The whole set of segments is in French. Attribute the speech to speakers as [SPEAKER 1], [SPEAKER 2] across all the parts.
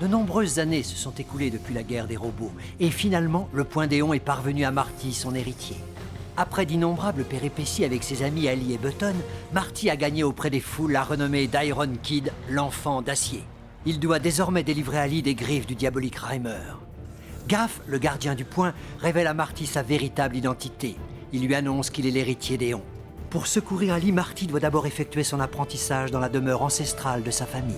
[SPEAKER 1] De nombreuses années se sont écoulées depuis la guerre des robots, et finalement, le Point d'Éon est parvenu à Marty, son héritier. Après d'innombrables péripéties avec ses amis Ali et Button, Marty a gagné auprès des foules la renommée d'Iron Kid, l'enfant d'acier. Il doit désormais délivrer Ali des griffes du diabolique Reimer. Gaff, le gardien du Point, révèle à Marty sa véritable identité. Il lui annonce qu'il est l'héritier d'Éon. Pour secourir Ali, Marty doit d'abord effectuer son apprentissage dans la demeure ancestrale de sa famille.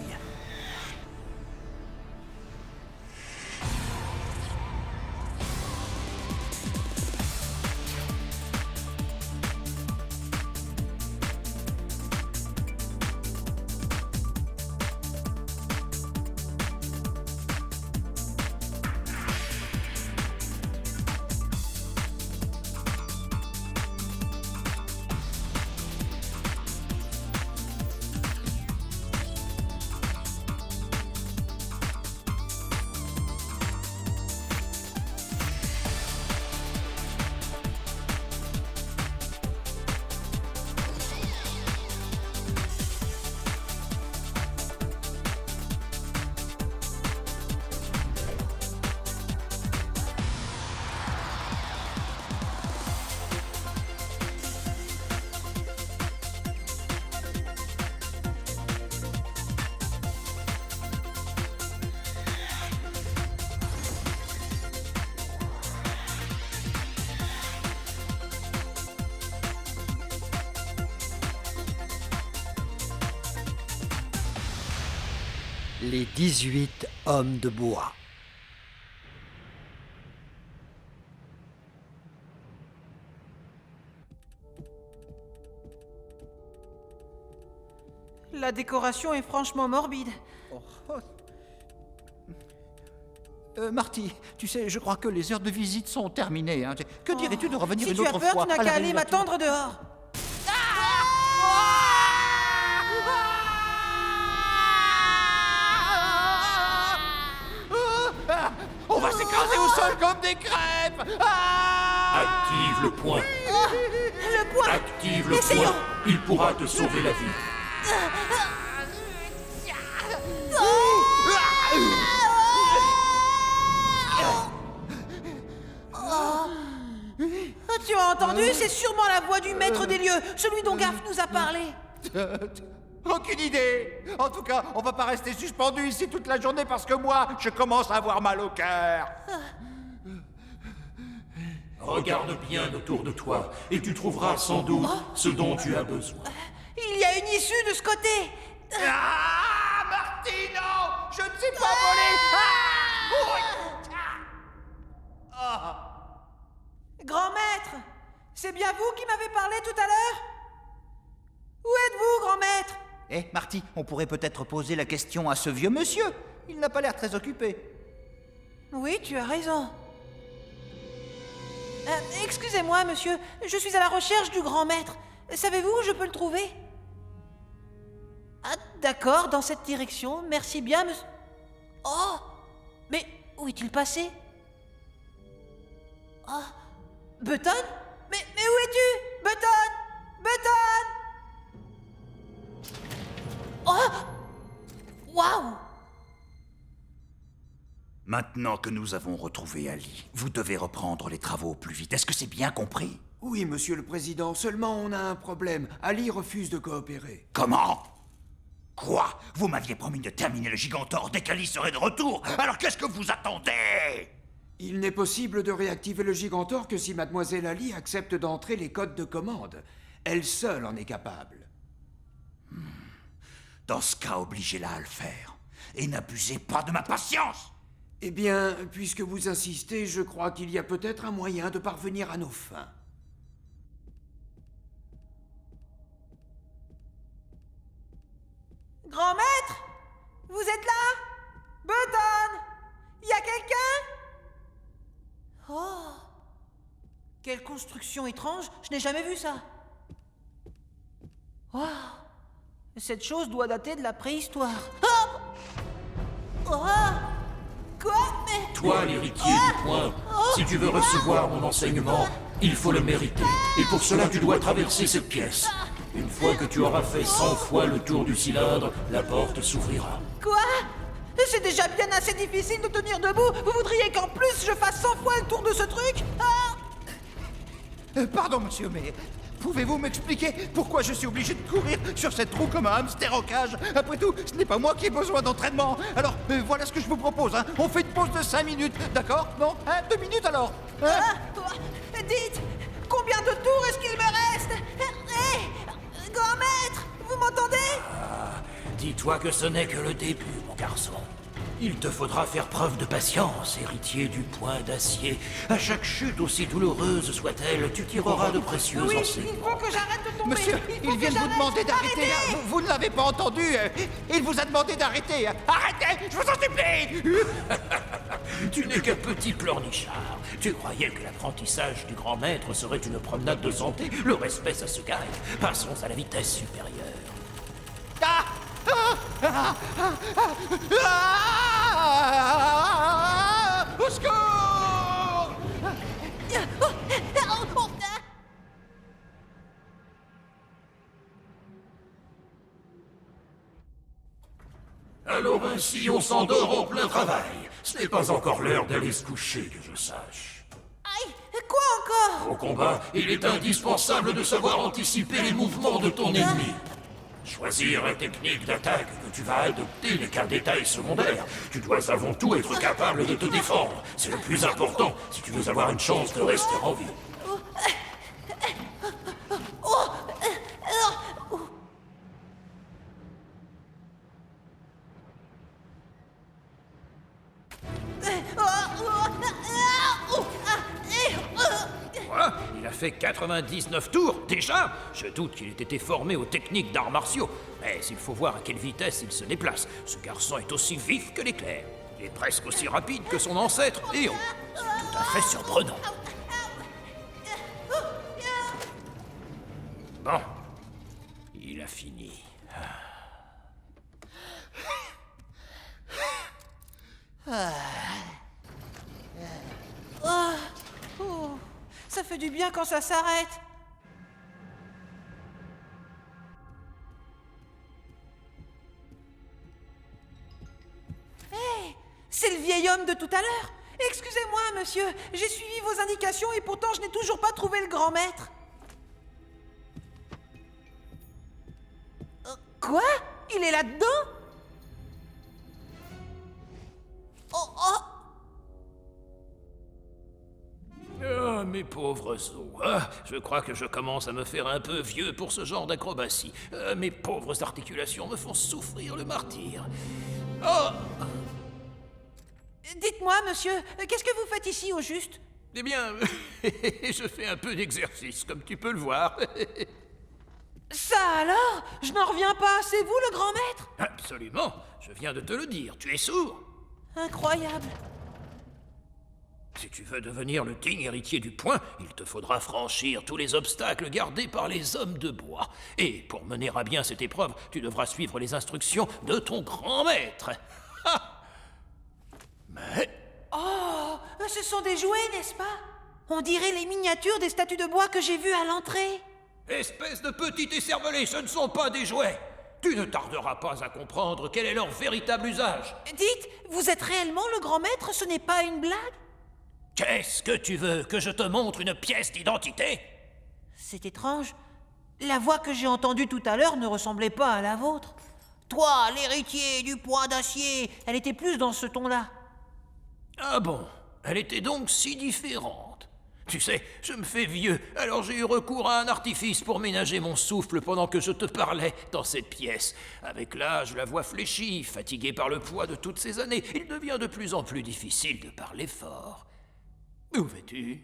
[SPEAKER 1] Les 18 hommes de bois.
[SPEAKER 2] La décoration est franchement morbide.
[SPEAKER 3] Marty, tu sais, je crois que les heures de visite sont terminées. Hein. Que dirais-tu de revenir
[SPEAKER 2] Si
[SPEAKER 3] une
[SPEAKER 2] tu as
[SPEAKER 3] autre
[SPEAKER 2] peur,
[SPEAKER 3] fois
[SPEAKER 2] tu n'as
[SPEAKER 3] à la
[SPEAKER 2] qu'à aller
[SPEAKER 3] réouverture?
[SPEAKER 2] m'attendre dehors.
[SPEAKER 3] On va s'écraser au sol comme des crêpes.
[SPEAKER 4] Active le point.
[SPEAKER 2] Le point.
[SPEAKER 4] Active le
[SPEAKER 2] Essayons.
[SPEAKER 4] point. Il pourra te sauver la vie.
[SPEAKER 2] Tu as entendu? C'est sûrement la voix du maître des lieux, celui dont Gaff nous a parlé.
[SPEAKER 3] Aucune idée. En tout cas, on va pas rester suspendu ici toute la journée parce que moi, je commence à avoir mal au cœur.
[SPEAKER 4] Regarde bien autour de toi et tu trouveras sans doute ce dont tu as besoin.
[SPEAKER 2] Il y a une issue de ce côté.
[SPEAKER 3] Ah, Marty, non! Je ne sais pas voler!
[SPEAKER 2] Grand maître, c'est bien vous qui m'avez parlé tout à l'heure? Où êtes-vous, grand maître?
[SPEAKER 3] Eh, Marty, on pourrait peut-être poser la question à ce vieux monsieur. Il n'a pas l'air très occupé.
[SPEAKER 2] Oui, tu as raison. Excusez-moi, monsieur, je suis à la recherche du grand maître. Savez-vous où je peux le trouver? Ah, d'accord, dans cette direction. Merci bien, monsieur. Oh! Mais où est-il passé? Ah! Button? Mais où es-tu? Button! Button! Oh! Waouh!
[SPEAKER 3] Maintenant que nous avons retrouvé Ali, vous devez reprendre les travaux au plus vite. Est-ce que c'est bien compris?
[SPEAKER 5] Oui, monsieur le président, seulement on a un problème. Ali refuse de coopérer.
[SPEAKER 3] Comment? Quoi? Vous m'aviez promis de terminer le Gigantor dès qu'Ali serait de retour. Alors qu'est-ce que vous attendez?
[SPEAKER 5] Il n'est possible de réactiver le Gigantor que si mademoiselle Ali accepte d'entrer les codes de commande. Elle seule en est capable.
[SPEAKER 3] Dans ce cas, obligez-la à le faire. Et n'abusez pas de ma patience!
[SPEAKER 5] Eh bien, puisque vous insistez, je crois qu'il y a peut-être un moyen de parvenir à nos fins.
[SPEAKER 2] Grand maître? Vous êtes là? Button? Y a quelqu'un? Oh! Quelle construction étrange, je n'ai jamais vu ça. Oh! Cette chose doit dater de la préhistoire. Oh! Oh! Quoi? Mais...
[SPEAKER 4] Toi, l'héritier du point, si tu veux recevoir mon enseignement, il faut le mériter. Et pour cela, tu dois traverser cette pièce. Une fois que tu auras fait 100 fois le tour du cylindre, la porte s'ouvrira.
[SPEAKER 2] Quoi? C'est déjà bien assez difficile de tenir debout. Vous voudriez qu'en plus je fasse 100 fois le tour de ce truc?
[SPEAKER 3] Pardon, monsieur, mais pouvez-vous m'expliquer pourquoi je suis obligé de courir sur cette roue comme un hamster en cage? Après tout, ce n'est pas moi qui ai besoin d'entraînement. Alors, voilà ce que je vous propose, hein. On fait une pause de 5 minutes, d'accord? Non? 2 minutes alors?
[SPEAKER 2] Dites, combien de tours est-ce qu'il me reste? Hé, grand maître, vous m'entendez?
[SPEAKER 4] Dis-toi que ce n'est que le début, mon garçon. Il te faudra faire preuve de patience, héritier du point d'acier. À chaque chute, aussi douloureuse soit-elle, tu tireras de précieux
[SPEAKER 2] Oui, il
[SPEAKER 4] enseignements.
[SPEAKER 2] faut que j'arrête de tomber.
[SPEAKER 3] Monsieur,
[SPEAKER 2] faut
[SPEAKER 3] il
[SPEAKER 2] que
[SPEAKER 3] vient de vous
[SPEAKER 2] j'arrête.
[SPEAKER 3] demander d'arrêter.
[SPEAKER 2] Arrêtez.
[SPEAKER 3] Hein. Vous ne l'avez pas entendu. Il vous a demandé d'arrêter. Arrêtez, je vous en supplie.
[SPEAKER 4] Tu n'es qu'un petit pleurnichard. Tu croyais que l'apprentissage du grand maître serait une promenade de santé. Le respect, ça se gagne. Passons à la vitesse supérieure.
[SPEAKER 3] Au secours!
[SPEAKER 4] Alors ainsi, on s'endort en plein travail. Ce n'est pas encore l'heure d'aller se coucher, que je sache.
[SPEAKER 2] Aïe, quoi encore?
[SPEAKER 4] Au combat, il est indispensable de savoir anticiper les mouvements de ton ennemi. Choisir la technique d'attaque que tu vas adopter n'est qu'un détail secondaire. Tu dois avant tout être capable de te défendre. C'est le plus important si tu veux avoir une chance de rester en vie. Quoi? Il a fait 99 tours, déjà? Je doute qu'il ait été formé aux techniques d'arts martiaux. Mais il faut voir à quelle vitesse il se déplace. Ce garçon est aussi vif que l'éclair. Il est presque aussi rapide que son ancêtre, Léon. C'est tout à fait surprenant. Bon. Il a fini.
[SPEAKER 2] Ça fait du bien quand ça s'arrête. Hé, c'est le vieil homme de tout à l'heure. Excusez-moi, monsieur, j'ai suivi vos indications et pourtant je n'ai toujours pas trouvé le grand maître. Quoi? Il est là-dedans? Oh.
[SPEAKER 4] Ah, mes pauvres os. Ah, je crois que je commence à me faire un peu vieux pour ce genre d'acrobatie. Mes pauvres articulations me font souffrir le martyre. Oh!
[SPEAKER 2] Dites-moi, monsieur, qu'est-ce que vous faites ici au juste?
[SPEAKER 4] Eh bien, je fais un peu d'exercice, comme tu peux le voir.
[SPEAKER 2] Ça alors? Je n'en reviens pas, c'est vous le grand maître?
[SPEAKER 4] Absolument, je viens de te le dire, tu es sourd.
[SPEAKER 2] Incroyable.
[SPEAKER 4] Si tu veux devenir le digne héritier du point, il te faudra franchir tous les obstacles gardés par les hommes de bois. Et pour mener à bien cette épreuve, tu devras suivre les instructions de ton grand maître. Mais...
[SPEAKER 2] Oh, ce sont des jouets, n'est-ce pas? On dirait les miniatures des statues de bois que j'ai vues à l'entrée.
[SPEAKER 4] Espèce de petit écervelé, ce ne sont pas des jouets. Tu ne tarderas pas à comprendre quel est leur véritable usage.
[SPEAKER 2] Dites, vous êtes réellement le grand maître, ce n'est pas une blague?
[SPEAKER 4] Qu'est-ce que tu veux? Que je te montre une pièce d'identité?
[SPEAKER 2] C'est étrange. La voix que j'ai entendue tout à l'heure ne ressemblait pas à la vôtre. Toi, l'héritier du point d'acier, elle était plus dans ce ton-là.
[SPEAKER 4] Ah bon? Elle était donc si différente. Tu sais, je me fais vieux, alors j'ai eu recours à un artifice pour ménager mon souffle pendant que je te parlais dans cette pièce. Avec l'âge, la voix fléchit, fatiguée par le poids de toutes ces années, il devient de plus en plus difficile de parler fort. Où vas-tu?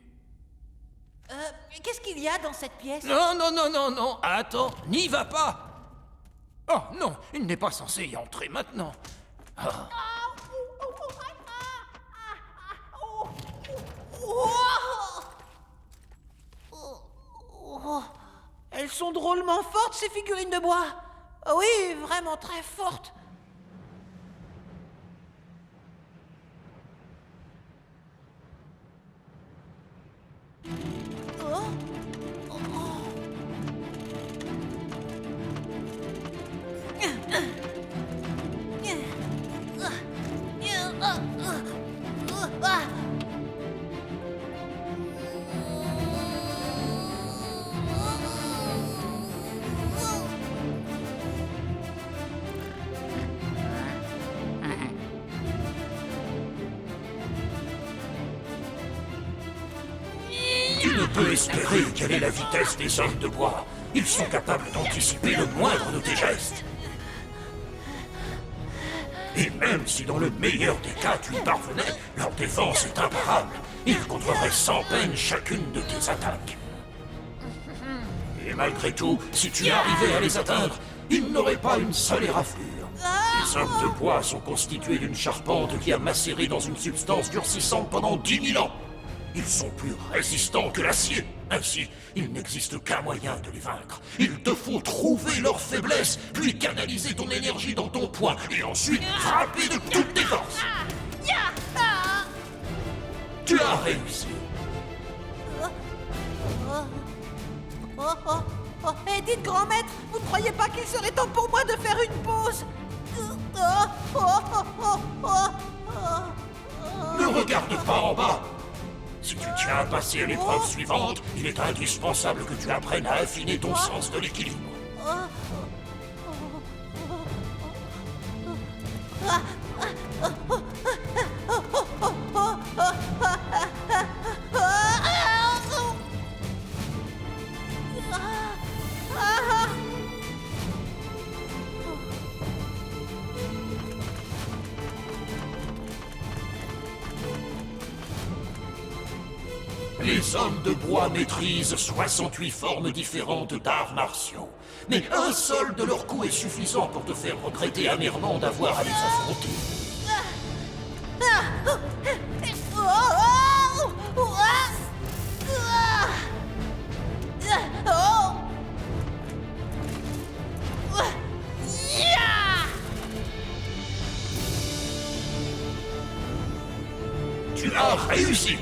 [SPEAKER 2] Qu'est-ce qu'il y a dans cette pièce?
[SPEAKER 4] Non, attends, n'y va pas! Oh non, il n'est pas censé y entrer maintenant. Ah.
[SPEAKER 2] Elles sont drôlement fortes, ces figurines de bois. Ah oui, vraiment très fortes.
[SPEAKER 4] Tu ne peux espérer quelle est la vitesse des hommes de bois. Ils sont capables d'anticiper le moindre de tes gestes. Et même si dans le meilleur des cas tu y parvenais, leur défense est imparable. Ils contreraient sans peine chacune de tes attaques. Et malgré tout, si tu arrivais à les atteindre, ils n'auraient pas une seule éraflure. Les hommes de bois sont constitués d'une charpente qui a macéré dans une substance durcissante pendant 10 000 ans. Ils sont plus résistants que l'acier. Ainsi, il n'existe qu'un moyen de les vaincre. Il te faut trouver leur faiblesse, puis canaliser ton énergie dans ton poing, et ensuite frapper de toutes tes forces. Tu as réussi.
[SPEAKER 2] Et dites, grand maître, vous ne croyez pas qu'il serait temps pour moi de faire une pause?
[SPEAKER 4] Ne regarde pas en bas. Si tu tiens à passer à l'épreuve suivante, il est indispensable que tu apprennes à affiner ton sens de l'équilibre. Les hommes de bois maîtrisent 68 formes différentes d'arts martiaux. Mais un seul de leurs coups est suffisant pour te faire regretter amèrement d'avoir à les affronter. Tu as réussi!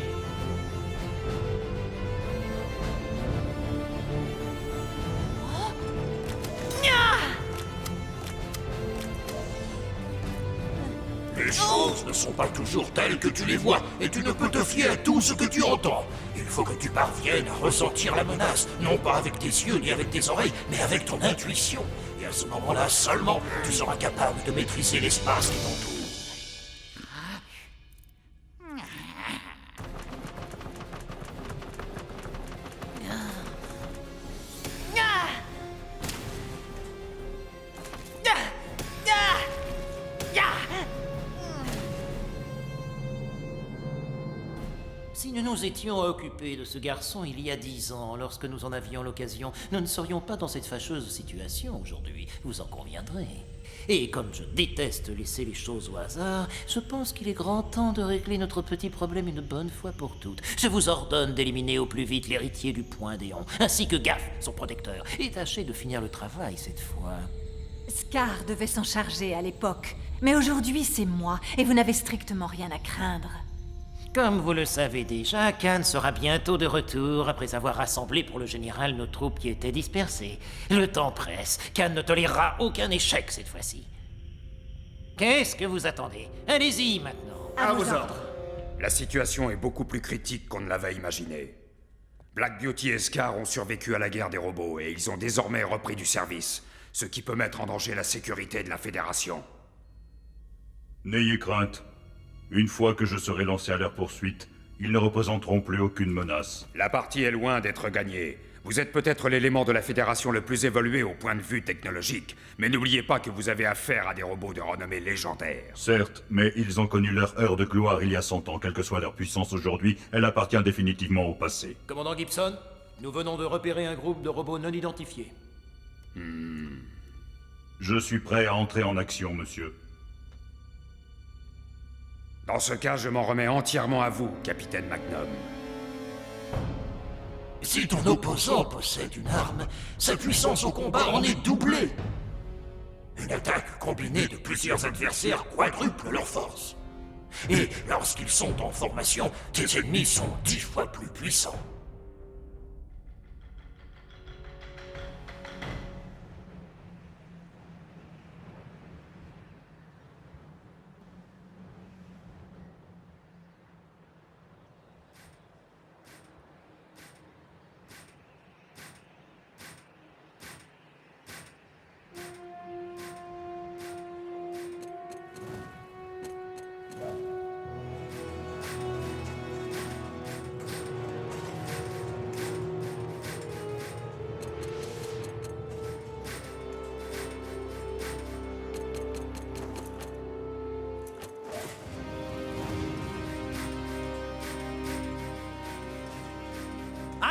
[SPEAKER 4] Les choses ne sont pas toujours telles que tu les vois, et tu ne peux te fier à tout ce que tu entends. Il faut que tu parviennes à ressentir la menace, non pas avec tes yeux ni avec tes oreilles, mais avec ton intuition. Et à ce moment-là seulement, tu seras capable de maîtriser l'espace qui t'entoure.
[SPEAKER 6] Si nous nous étions occupés de ce garçon il y a 10 ans, lorsque nous en avions l'occasion, nous ne serions pas dans cette fâcheuse situation aujourd'hui, vous en conviendrez. Et comme je déteste laisser les choses au hasard, je pense qu'il est grand temps de régler notre petit problème une bonne fois pour toutes. Je vous ordonne d'éliminer au plus vite l'héritier du Point d'Éon, ainsi que Gaff, son protecteur, et tâchez de finir le travail cette fois.
[SPEAKER 7] Scar devait s'en charger à l'époque, mais aujourd'hui c'est moi, et vous n'avez strictement rien à craindre.
[SPEAKER 6] Comme vous le savez déjà, Khan sera bientôt de retour après avoir rassemblé pour le général nos troupes qui étaient dispersées. Le temps presse. Khan ne tolérera aucun échec cette fois-ci. Qu'est-ce que vous attendez? Allez-y maintenant.
[SPEAKER 7] À vos ordres.
[SPEAKER 5] La situation est beaucoup plus critique qu'on ne l'avait imaginé. Black Beauty et Scar ont survécu à la guerre des robots et ils ont désormais repris du service, ce qui peut mettre en danger la sécurité de la Fédération.
[SPEAKER 8] N'ayez crainte. Une fois que je serai lancé à leur poursuite, ils ne représenteront plus aucune menace.
[SPEAKER 5] La partie est loin d'être gagnée. Vous êtes peut-être l'élément de la Fédération le plus évolué au point de vue technologique, mais n'oubliez pas que vous avez affaire à des robots de renommée légendaire.
[SPEAKER 8] Certes, mais ils ont connu leur heure de gloire il y a 100 ans. Quelle que soit leur puissance aujourd'hui, elle appartient définitivement au passé.
[SPEAKER 4] Commandant Gibson, nous venons de repérer un groupe de robots non identifiés.
[SPEAKER 8] Je suis prêt à entrer en action, monsieur.
[SPEAKER 5] Dans ce cas, je m'en remets entièrement à vous, capitaine Magnum.
[SPEAKER 4] Si ton opposant possède une arme, sa puissance au combat en est doublée. Une attaque combinée de plusieurs adversaires quadruple leur force. Et lorsqu'ils sont en formation, tes ennemis sont 10 fois plus puissants.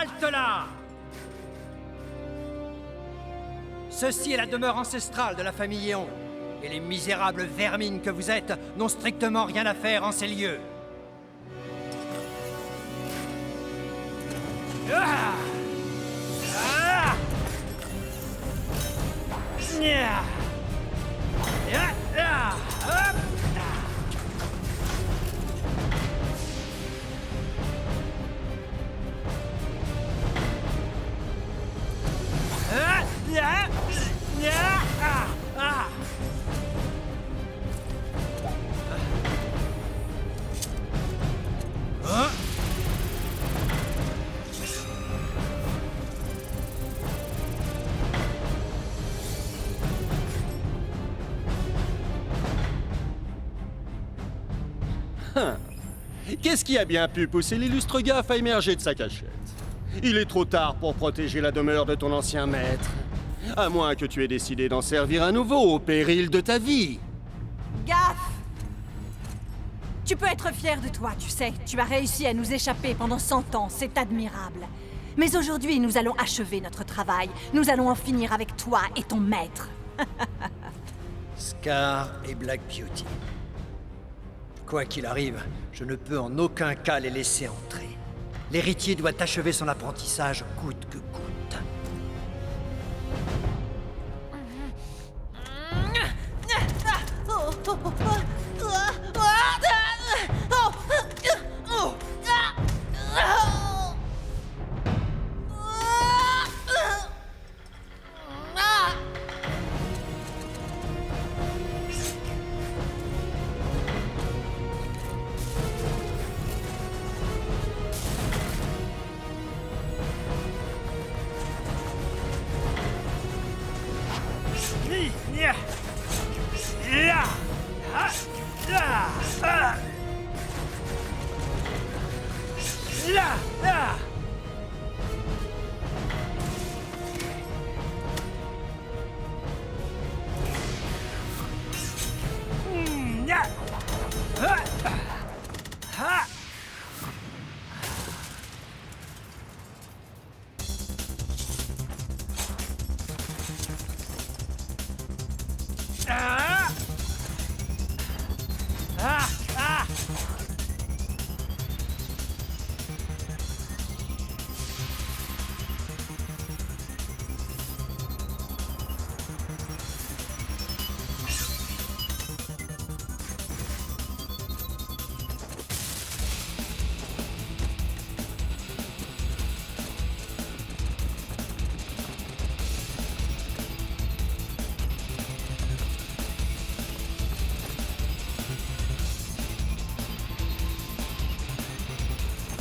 [SPEAKER 1] Halte là! Ceci est la demeure ancestrale de la famille Yéon. Et les misérables vermines que vous êtes n'ont strictement rien à faire en ces lieux. Ah! Ah! Nya! Ya! Ya! Hop! Ah! Ya! Ya! Ah! Ah! Hein?
[SPEAKER 9] Qu'est-ce qui a bien pu pousser l'illustre gaffe à émerger de sa cachette? Il est trop tard pour protéger la demeure de ton ancien maître. À moins que tu aies décidé d'en servir un nouveau au péril de ta vie.
[SPEAKER 7] Gaffe! Tu peux être fier de toi, tu sais. Tu as réussi à nous échapper pendant 100 ans, c'est admirable. Mais aujourd'hui, nous allons achever notre travail. Nous allons en finir avec toi et ton maître.
[SPEAKER 1] Scar et Black Beauty. Quoi qu'il arrive, je ne peux en aucun cas les laisser entrer. L'héritier doit achever son apprentissage coûte que coûte.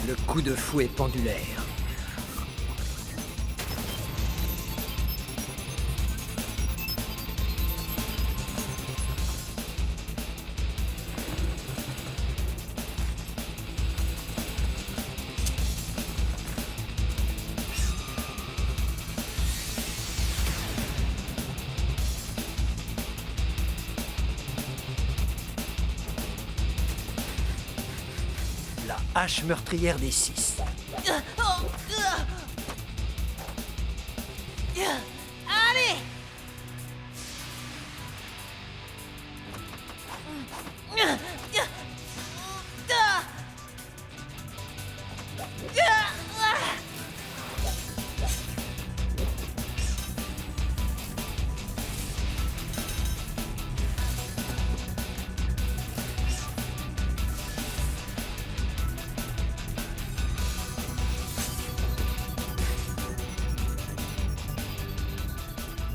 [SPEAKER 1] Le coup de fouet pendulaire. La hache meurtrière des 6.
[SPEAKER 2] Allez!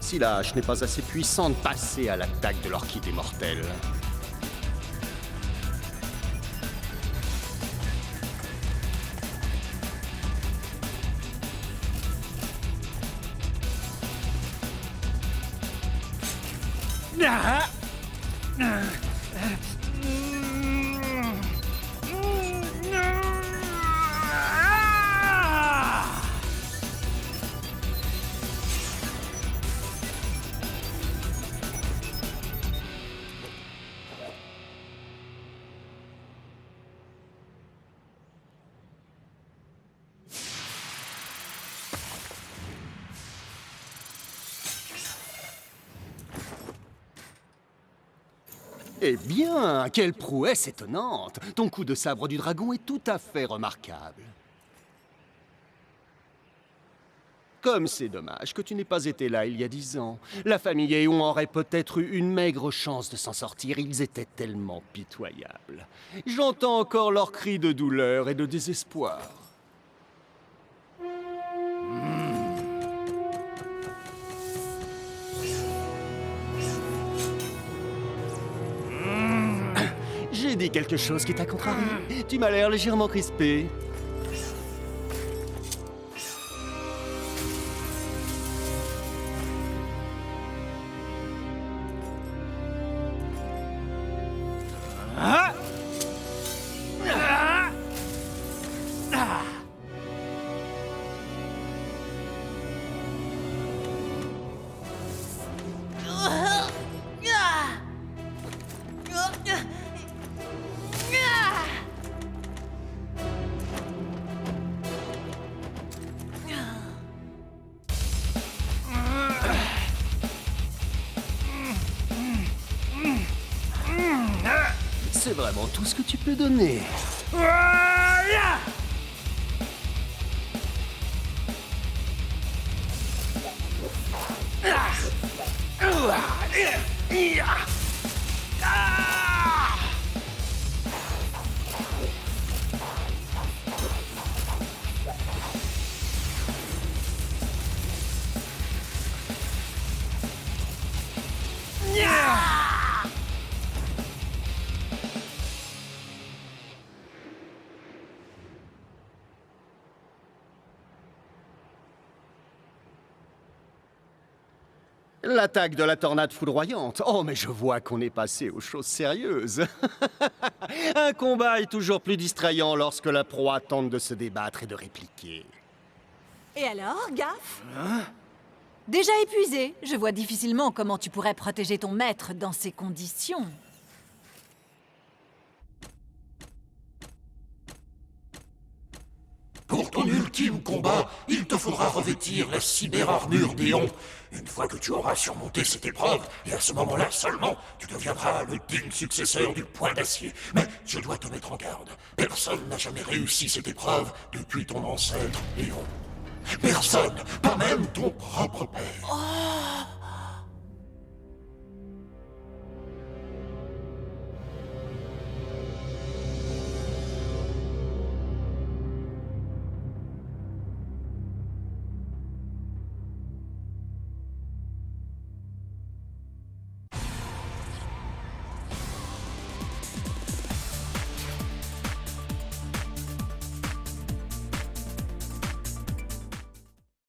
[SPEAKER 9] Si la hache n'est pas assez puissante, passez à l'attaque de l'orchidée mortelle. Eh bien, quelle prouesse étonnante! Ton coup de sabre du dragon est tout à fait remarquable. Comme c'est dommage que tu n'aies pas été là il y a 10 ans. La famille Eon aurait peut-être eu une maigre chance de s'en sortir, ils étaient tellement pitoyables. J'entends encore leurs cris de douleur et de désespoir. J'ai dit quelque chose qui t'a contrarié. Tu m'as l'air légèrement crispé. C'est vraiment tout ce que tu peux donner. L'attaque de la tornade foudroyante. Oh, mais je vois qu'on est passé aux choses sérieuses. Un combat est toujours plus distrayant lorsque la proie tente de se débattre et de répliquer.
[SPEAKER 7] Et alors, Gaffe? Déjà épuisé, je vois difficilement comment tu pourrais protéger ton maître dans ces conditions.
[SPEAKER 4] Pour ton ultime combat, il te faudra revêtir la cyber-armure d'Éon. Une fois que tu auras surmonté cette épreuve, et à ce moment-là seulement, tu deviendras le digne successeur du Point d'Acier. Mais je dois te mettre en garde. Personne n'a jamais réussi cette épreuve depuis ton ancêtre Éon. Personne, pas même ton propre père.